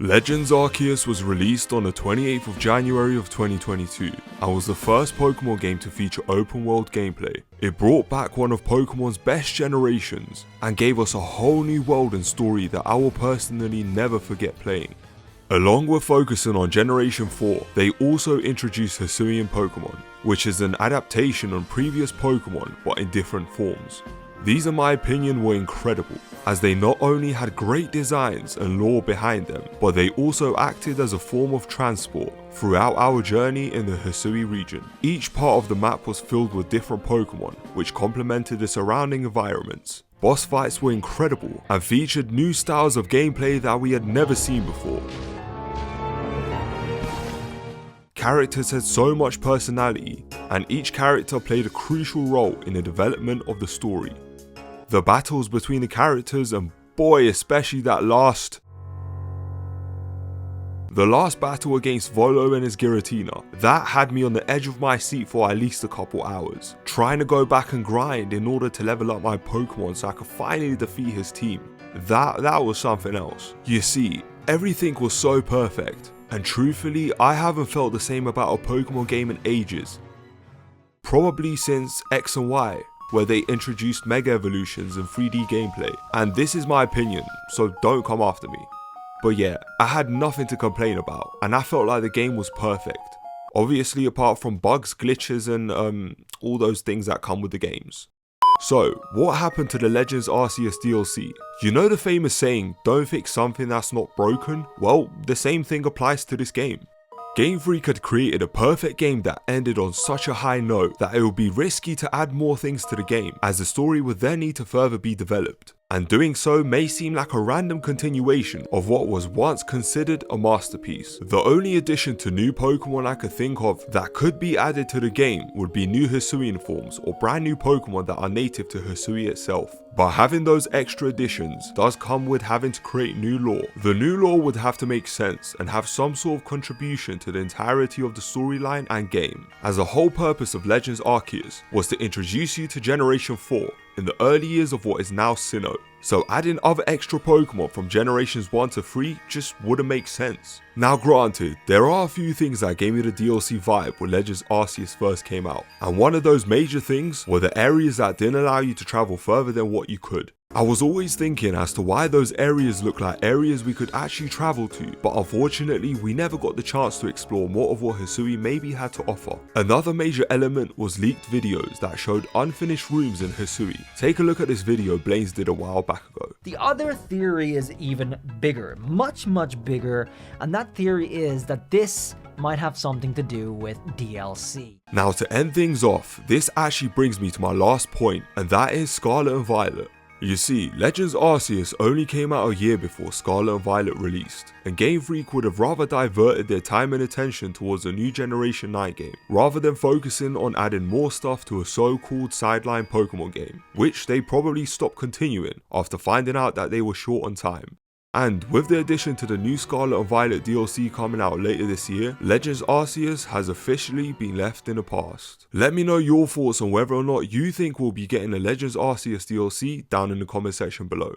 Legends Arceus was released on the 28th of January of 2022 and was the first Pokemon game to feature open world gameplay. It brought back one of Pokemon's best generations and gave us a whole new world and story that I will personally never forget playing. Along with focusing on Generation 4, they also introduced Hisuian Pokemon, which is an adaptation on previous Pokemon but in different forms. These in my opinion were incredible, as they not only had great designs and lore behind them, but they also acted as a form of transport throughout our journey in the Hisui region. Each part of the map was filled with different Pokemon, which complemented the surrounding environments. Boss fights were incredible and featured new styles of gameplay that we had never seen before. Characters had so much personality, and each character played a crucial role in the development of the story. The battles between the characters, and boy, especially the last battle against Volo and his Giratina, that had me on the edge of my seat for at least a couple hours, trying to go back and grind in order to level up my Pokemon so I could finally defeat his team. That was something else. You see, everything was so perfect, and truthfully, I haven't felt the same about a Pokemon game in ages. Probably since X and Y, where they introduced Mega Evolutions and 3D gameplay, and this is my opinion, so don't come after me. But yeah, I had nothing to complain about, and I felt like the game was perfect. Obviously apart from bugs, glitches, and all those things that come with the games. So, what happened to the Legends Arceus DLC? You know the famous saying, don't fix something that's not broken? Well, the same thing applies to this game. Game Freak had created a perfect game that ended on such a high note that it would be risky to add more things to the game, as the story would then need to further be developed. And doing so may seem like a random continuation of what was once considered a masterpiece. The only addition to new Pokemon I could think of that could be added to the game would be new Hisuian forms or brand new Pokemon that are native to Hisui itself. But having those extra additions does come with having to create new lore. The new lore would have to make sense and have some sort of contribution to the entirety of the storyline and game, as the whole purpose of Legends Arceus was to introduce you to Generation 4 in the early years of what is now Sinnoh. So adding other extra Pokemon from generations 1 to 3 just wouldn't make sense. Now granted, there are a few things that gave me the DLC vibe when Legends Arceus first came out, and one of those major things were the areas that didn't allow you to travel further than what you could. I was always thinking as to why those areas look like areas we could actually travel to, but unfortunately we never got the chance to explore more of what Hisui maybe had to offer. Another major element was leaked videos that showed unfinished rooms in Hisui. Take a look at this video Blaze did a while back ago. The other theory is even bigger, much bigger, and that theory is that this might have something to do with DLC. Now to end things off, this actually brings me to my last point, and that is Scarlet and Violet. You see, Legends Arceus only came out a year before Scarlet and Violet released, and Game Freak would have rather diverted their time and attention towards a new Generation 9 game, rather than focusing on adding more stuff to a so-called sideline Pokemon game, which they probably stopped continuing after finding out that they were short on time. And with the addition to the new Scarlet and Violet DLC coming out later this year, Legends Arceus has officially been left in the past. Let me know your thoughts on whether or not you think we'll be getting a Legends Arceus DLC down in the comment section below.